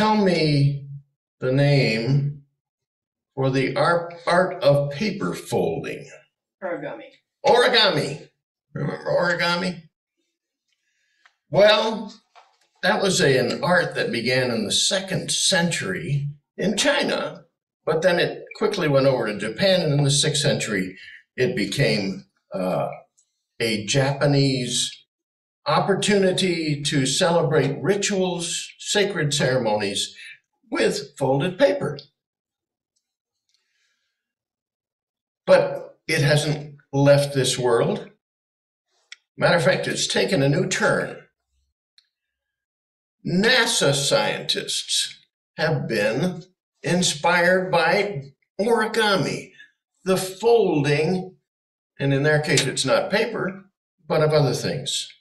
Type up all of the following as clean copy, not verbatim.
tell me the name for the art of paper folding. Origami. Origami. Remember origami? Well, that was an art that began in the 2nd century in China, but then it quickly went over to Japan, and in the 6th century, it became a Japanese opportunity to celebrate rituals, sacred ceremonies with folded paper. But it hasn't left this world. Matter of fact, it's taken a new turn. NASA scientists have been inspired by origami, the folding, and in their case, it's not paper, but of other things.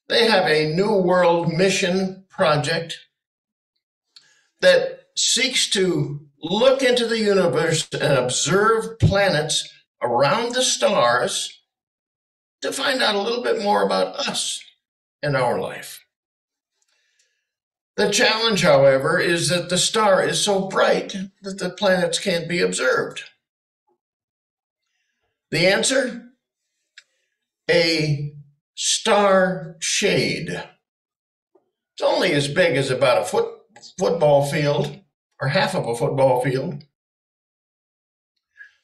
They have a New World mission project that seeks to look into the universe and observe planets around the stars to find out a little bit more about us and our life. The challenge, however, is that the star is so bright that the planets can't be observed. The answer? A star shade. It's only as big as about a football field, or half of a football field.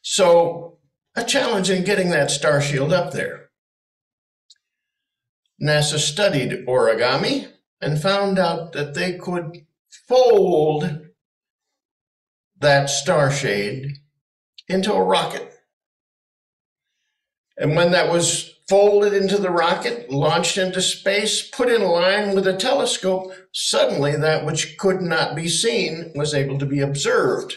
So, a challenge in getting that star shield up there. NASA studied origami and found out that they could fold that star shade into a rocket. And when that was folded into the rocket, launched into space, put in line with a telescope, suddenly that which could not be seen was able to be observed.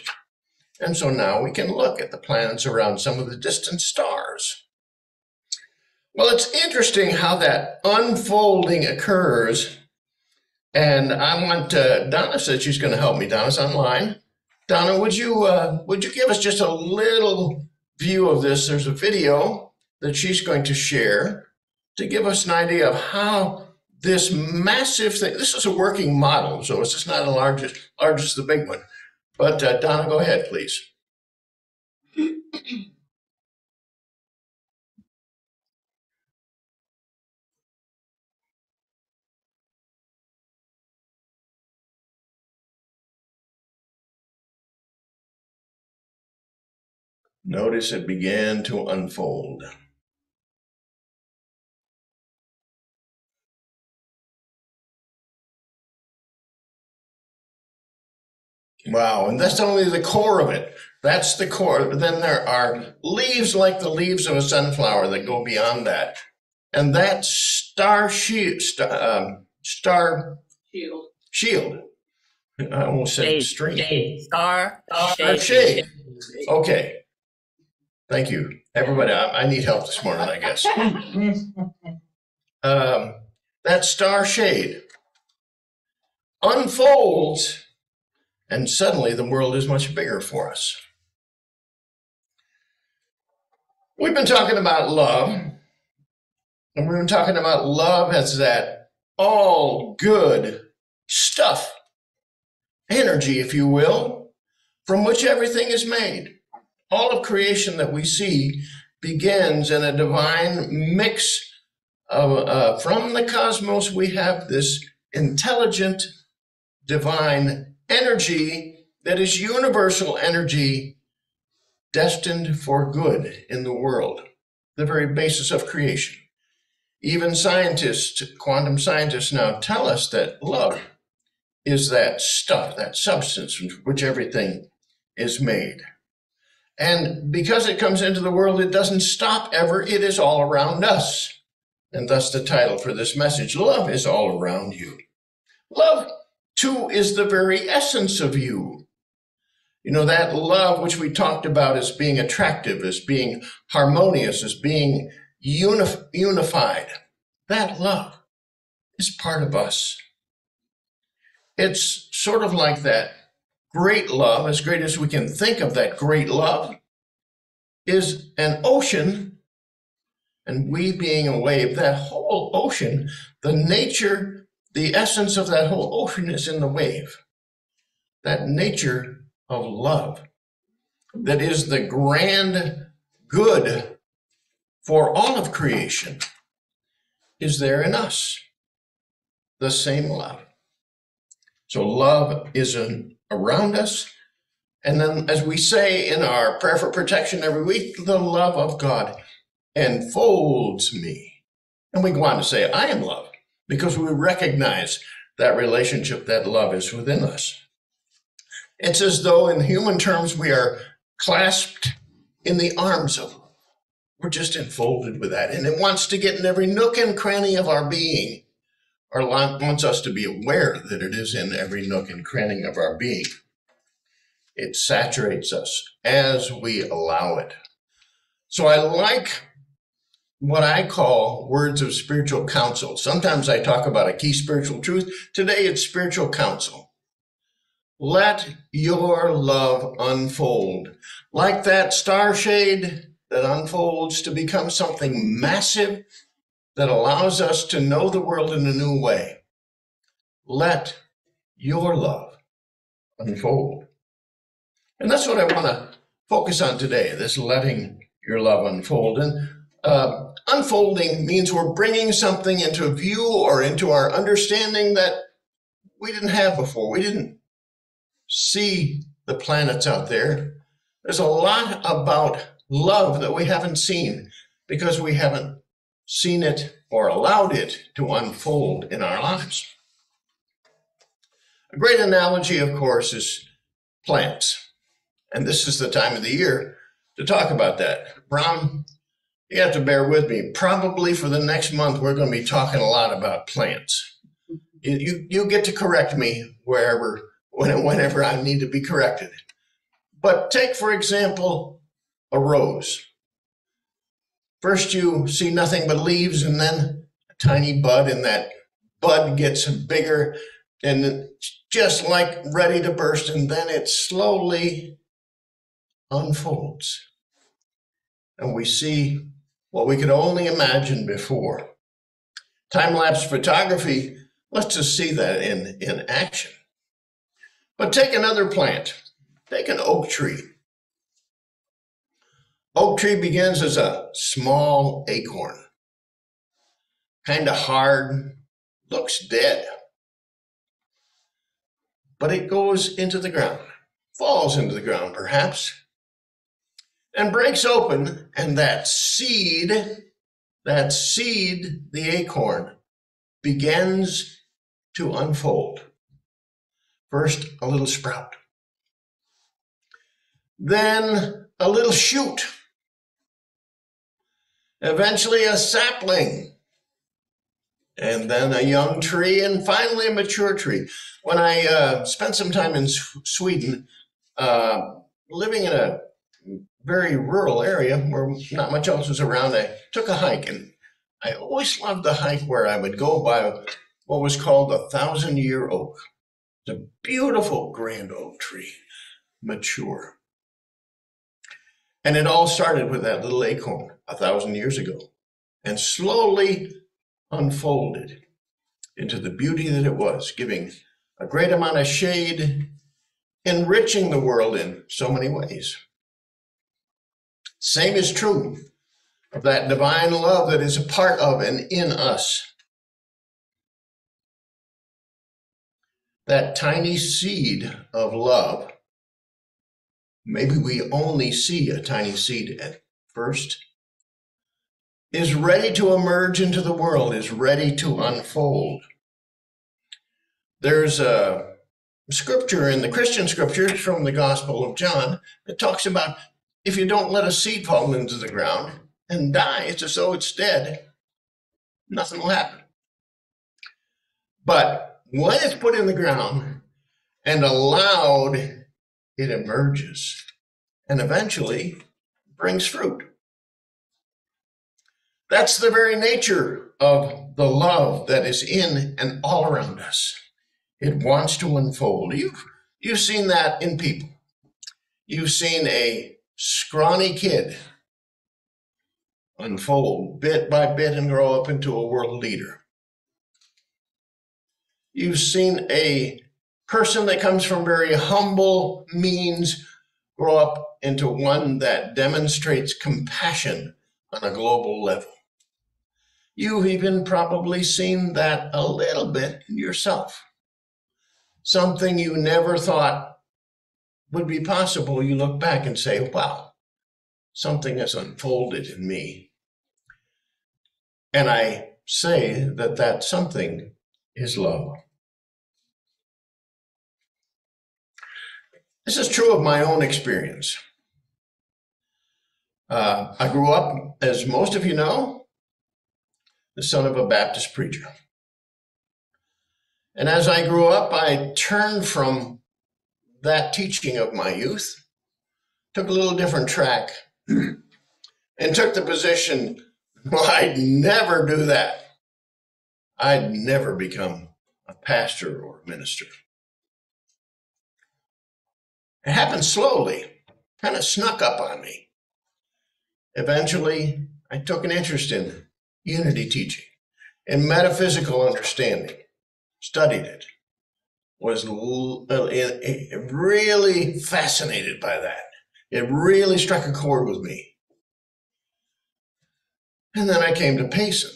And so now we can look at the planets around some of the distant stars. Well, it's interesting how that unfolding occurs. And I want, Donna said she's going to help me. Donna's online. Donna, would you give us just a little view of this? There's a video that she's going to share to give us an idea of how this massive thing, this is a working model, so it's just not the largest the big one. But Donna, go ahead, please. Notice it began to unfold. Wow, and that's only the core of it. That's the core. Then there are leaves like the leaves of a sunflower that go beyond that. And that star shield. I almost said string. Star shade. Okay. Thank you. Everybody, I need help this morning, I guess. That star shade unfolds, and suddenly the world is much bigger for us. We've been talking about love, and we've been talking about love as that all good stuff, energy, if you will, from which everything is made. All of creation that we see begins in a divine mix of, from the cosmos, we have this intelligent, divine energy that is universal energy destined for good in the world, the very basis of creation. Even scientists, quantum scientists now tell us that love is that stuff, that substance from which everything is made. And because it comes into the world, it doesn't stop ever. It is all around us. And thus the title for this message, Love is All Around You. Love, too, is the very essence of you. You know, that love which we talked about as being attractive, as being harmonious, as being unified, that love is part of us. It's sort of like that great love, as great as we can think of that great love, is an ocean, and we being a wave. That whole ocean, the nature, the essence of that whole ocean is in the wave. that nature of love that is the grand good for all of creation is there in us, the same love. So love is around us. And then, as we say in our prayer for protection every week, the love of God enfolds me. And we go on to say, I am love, because we recognize that relationship, that love is within us. It's as though in human terms we are clasped in the arms of love. We're just enfolded with that. And it wants to get in every nook and cranny of our being, or wants us to be aware that it is in every nook and cranny of our being. It saturates us as we allow it. So I like what I call words of spiritual counsel. Sometimes I talk about a key spiritual truth. Today it's spiritual counsel. Let your love unfold like that star shade that unfolds to become something massive that allows us to know the world in a new way. Let your love unfold. And that's what I want to focus on today, this letting your love unfold. And unfolding means we're bringing something into view or into our understanding that we didn't have before. We didn't see the planets out there. There's a lot about love that we haven't seen because we haven't seen it or allowed it to unfold in our lives. A great analogy, of course, is plants. And this is the time of the year to talk about that. Brown, you have to bear with me. Probably for the next month, we're going to be talking a lot about plants. You get to correct me whenever I need to be corrected. But take, for example, a rose. First you see nothing but leaves and then a tiny bud, and that bud gets bigger and just like ready to burst, and then it slowly unfolds. And we see what we could only imagine before. Time-lapse photography lets us see that in action. But take another plant. Take an oak tree. Oak tree begins as a small acorn. Kind of hard, looks dead. But it goes into the ground, falls into the ground perhaps, and breaks open, and that seed, the acorn, begins to unfold. First, a little sprout. Then a little shoot. Eventually a sapling. And then a young tree, and finally a mature tree. When I spent some time in Sweden, living in a very rural area where not much else was around, I took a hike, and I always loved the hike where I would go by what was called the 1,000-year oak. It's a beautiful grand oak tree, mature. And it all started with that little acorn 1,000 years ago, and slowly unfolded into the beauty that it was, giving a great amount of shade, enriching the world in so many ways. Same is true of that divine love that is a part of and in us. That tiny seed of love, maybe we only see a tiny seed at first, is ready to emerge into the world, is ready to unfold. There's a scripture in the Christian scriptures from the Gospel of John that talks about if you don't let a seed fall into the ground and die, it's as though it's dead, nothing will happen. But when it's put in the ground and allowed, it emerges and eventually brings fruit. That's the very nature of the love that is in and all around us. It wants to unfold. You've seen that in people. You've seen a scrawny kid unfold bit by bit and grow up into a world leader. You've seen a person that comes from very humble means grow up into one that demonstrates compassion on a global level. You've even probably seen that a little bit yourself. Something you never thought would be possible. You look back and say, wow, something has unfolded in me. And I say that that something is love. This is true of my own experience. I grew up, as most of you know, the son of a Baptist preacher. And as I grew up, I turned from that teaching of my youth, took a little different track, and took the position, well, I'd never do that. I'd never become a pastor or a minister. It happened slowly, kind of snuck up on me. Eventually, I took an interest in unity teaching and metaphysical understanding, studied it, was really fascinated by that. It really struck a chord with me. And then I came to Payson.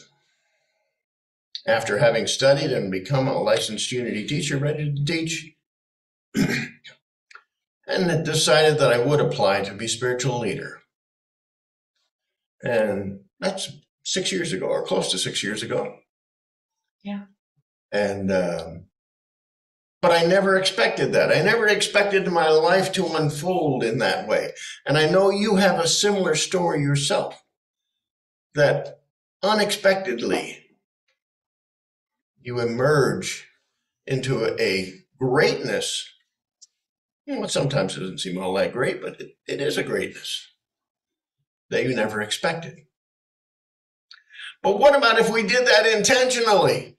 After having studied and become a licensed unity teacher, ready to teach, and decided that I would apply to be spiritual leader. And that's 6 years ago, or close to 6 years ago. Yeah. And, but I never expected that. I never expected my life to unfold in that way. And I know you have a similar story yourself, that unexpectedly you emerge into a greatness. You know, sometimes it doesn't seem all that great, but it is a greatness that you never expected. But what about if we did that intentionally?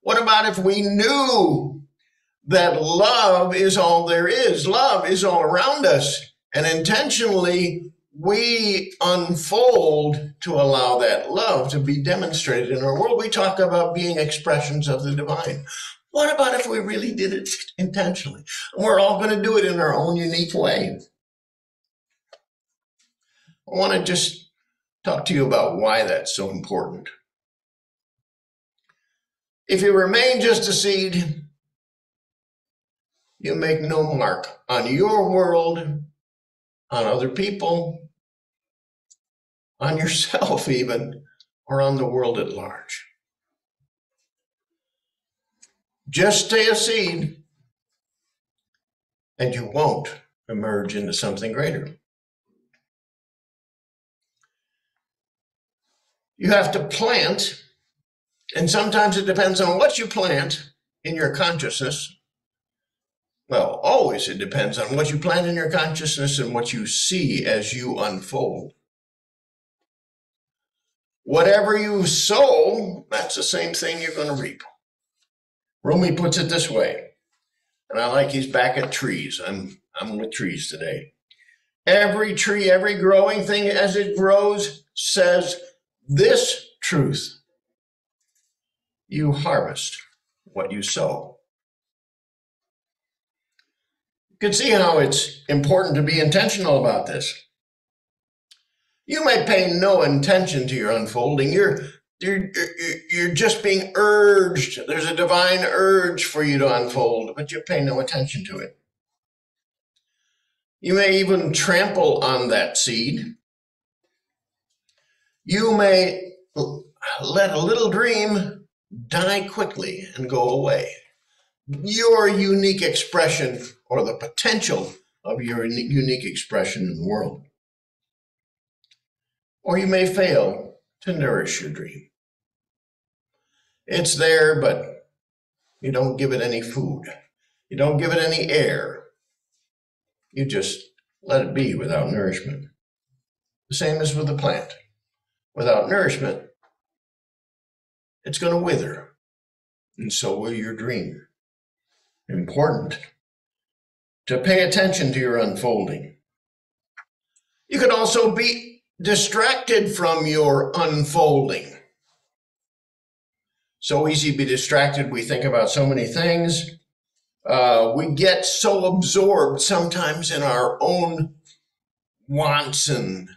What about if we knew that love is all there is? Love is all around us. And intentionally, we unfold to allow that love to be demonstrated in our world. We talk about being expressions of the divine. What about if we really did it intentionally? We're all going to do it in our own unique way. I want to just talk to you about why that's so important. If you remain just a seed, you make no mark on your world, on other people, on yourself even, or on the world at large. Just stay a seed, and you won't emerge into something greater. You have to plant, and sometimes it depends on what you plant in your consciousness. Well, always it depends on what you plant in your consciousness and what you see as you unfold. Whatever you sow, that's the same thing you're going to reap. Rumi puts it this way, and I like he's back at trees. I'm with trees today. Every tree, every growing thing as it grows says this truth: you harvest what you sow. You can see how it's important to be intentional about this. You may pay no attention to your unfolding. You're just being urged. There's a divine urge for you to unfold, but you pay no attention to it. You may even trample on that seed. You may let a little dream die quickly and go away. Your unique expression, or the potential of your unique expression in the world. Or you may fail to nourish your dream. It's there, but you don't give it any food. You don't give it any air. You just let it be without nourishment. The same as with the plant. Without nourishment, it's going to wither, and so will your dream. Important to pay attention to your unfolding. You could also be distracted from your unfolding. So easy to be distracted. We think about so many things. We get so absorbed sometimes in our own wants and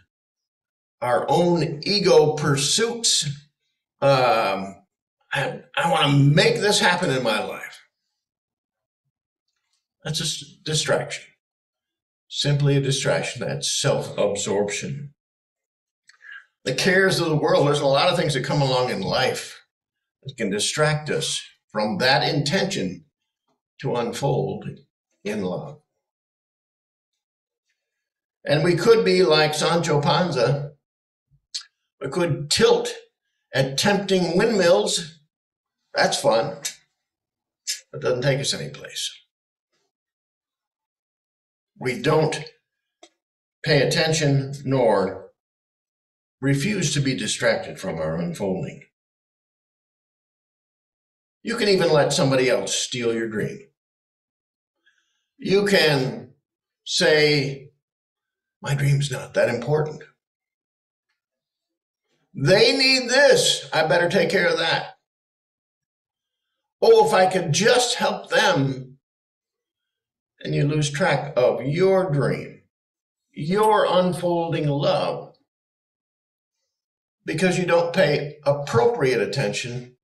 our own ego pursuits. I want to make this happen in my life. That's just distraction. Simply a distraction. That's self-absorption. The cares of the world, there's a lot of things that come along in life that can distract us from that intention to unfold in love. And we could be like Sancho Panza. We could tilt at tempting windmills. That's fun. It doesn't take us anyplace. We don't pay attention nor refuse to be distracted from our unfolding. You can even let somebody else steal your dream. You can say, my dream's not that important. They need this. I better take care of that. Oh, if I could just help them. And you lose track of your dream, your unfolding love, because you don't pay appropriate attention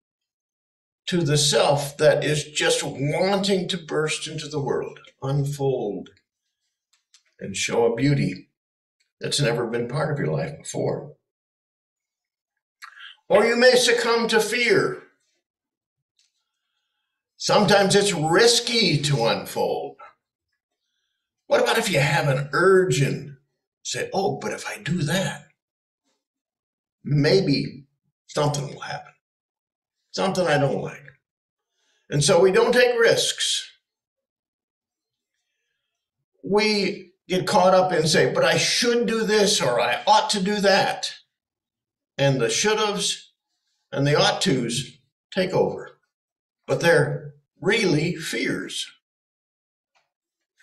to the self that is just wanting to burst into the world, unfold, and show a beauty that's never been part of your life before. Or you may succumb to fear. Sometimes it's risky to unfold. What about if you have an urge and say, oh, but if I do that, maybe something will happen. Something I don't like. And so we don't take risks. We get caught up and say, but I should do this or I ought to do that. And the should-haves and the ought-tos take over. But they're really fears.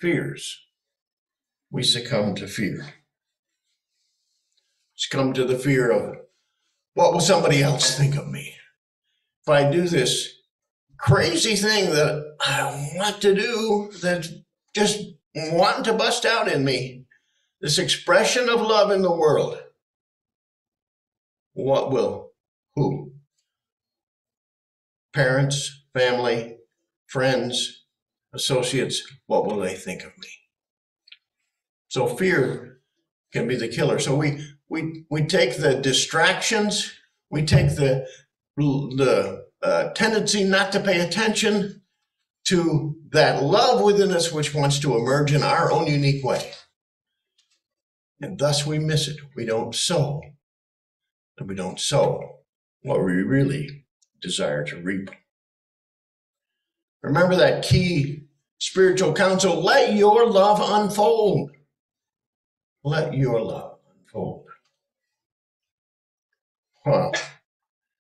Fears. We succumb to fear. Succumb to the fear of, what will somebody else think of me? If I do this crazy thing that I want to do, that's just wanting to bust out in me, this expression of love in the world, what will, who? Parents, family, friends, associates, what will they think of me? So fear can be the killer. So we take the distractions, we take the tendency not to pay attention to that love within us which wants to emerge in our own unique way. And thus we miss it. We don't sow. And we don't sow what we really desire to reap. Remember that key spiritual counsel, let your love unfold. Let your love unfold. Well,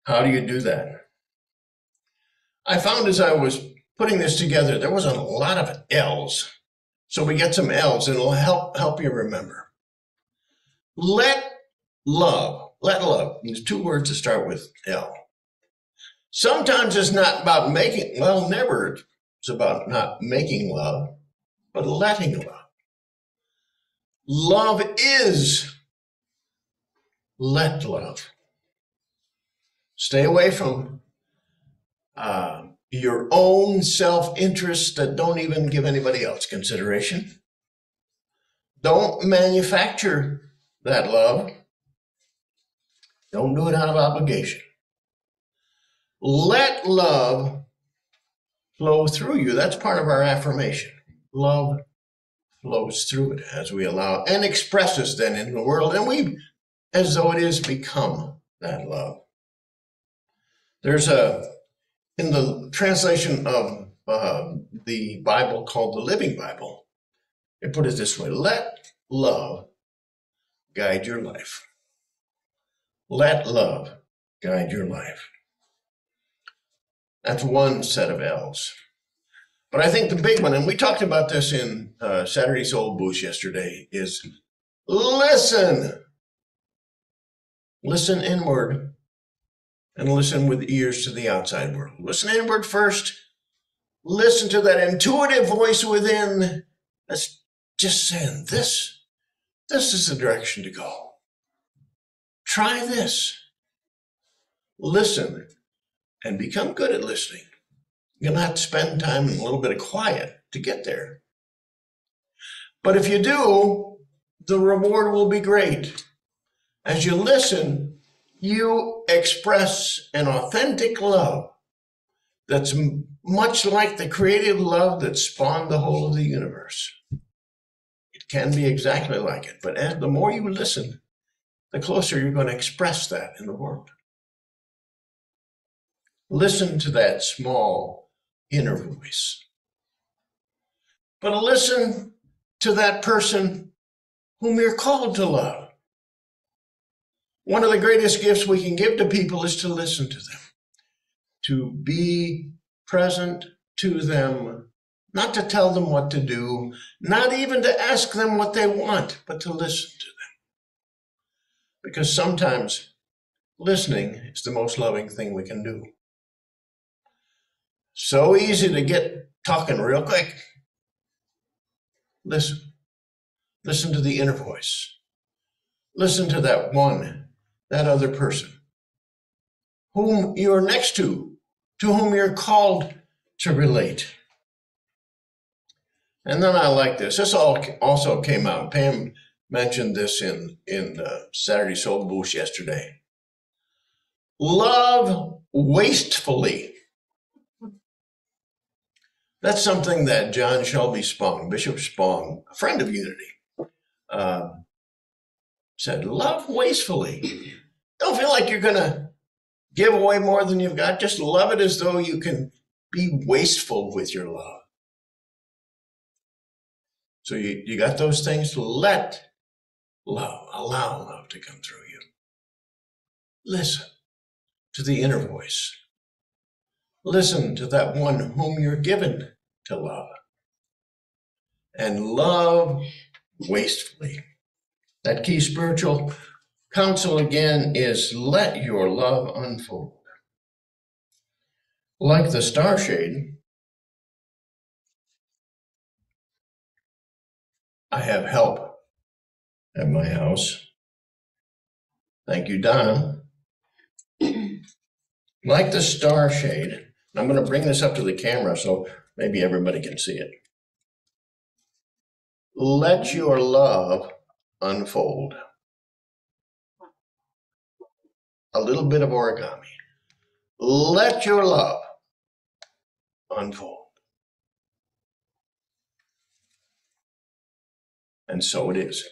how do you do that? I found as I was putting this together, there was a lot of L's. So we get some L's and it'll help you remember. Let love. There's two words to start with L. Sometimes it's not about making, well, never it's about not making love, but letting love. Love is let love. Stay away from your own self-interests that don't even give anybody else consideration. Don't manufacture that love. Don't do it out of obligation. Let love flow through you. That's part of our affirmation. Love flows through it as we allow and expresses then in the world, and we, as though it is, become that love. There's in the translation of the Bible called the Living Bible, it put it this way: let love guide your life. Let love guide your life. That's one set of L's. But I think the big one, and we talked about this in Saturday Soul Boost yesterday, is listen. Listen inward and listen with ears to the outside world. Listen inward first, Listen to that intuitive voice within that's just saying, this is the direction to go. Try this. Listen and become good at listening. You're going to have to spend time in a little bit of quiet to get there. But if you do, the reward will be great. As you listen, you express an authentic love that's much like the creative love that spawned the whole of the universe. It can be exactly like it, but the more you listen, the closer you're going to express that in the world. Listen to that small inner voice. But listen to that person whom you're called to love. One of the greatest gifts we can give to people is to listen to them, to be present to them, not to tell them what to do, not even to ask them what they want, but to listen to them. Because sometimes listening is the most loving thing we can do. So easy to get talking real quick. Listen. Listen to the inner voice. Listen to that one, that other person, whom you're next to whom you're called to relate. And then I like this. This also came out. Pam mentioned this in Saturday Soul Boost yesterday. Love wastefully. That's something that John Shelby Spong, Bishop Spong, a friend of Unity, said. Love wastefully. Don't feel like you're going to give away more than you've got. Just love it as though you can be wasteful with your love. So you got those things. Let love, allow love to come through you. Listen to the inner voice. Listen to that one whom you're given to love. And love wastefully. That key spiritual counsel again is let your love unfold. Like the star shade, I have help at my house. Thank you, Donna. Like the star shade, I'm going to bring this up to the camera so maybe everybody can see it. Let your love unfold. A little bit of origami. Let your love unfold. And so it is.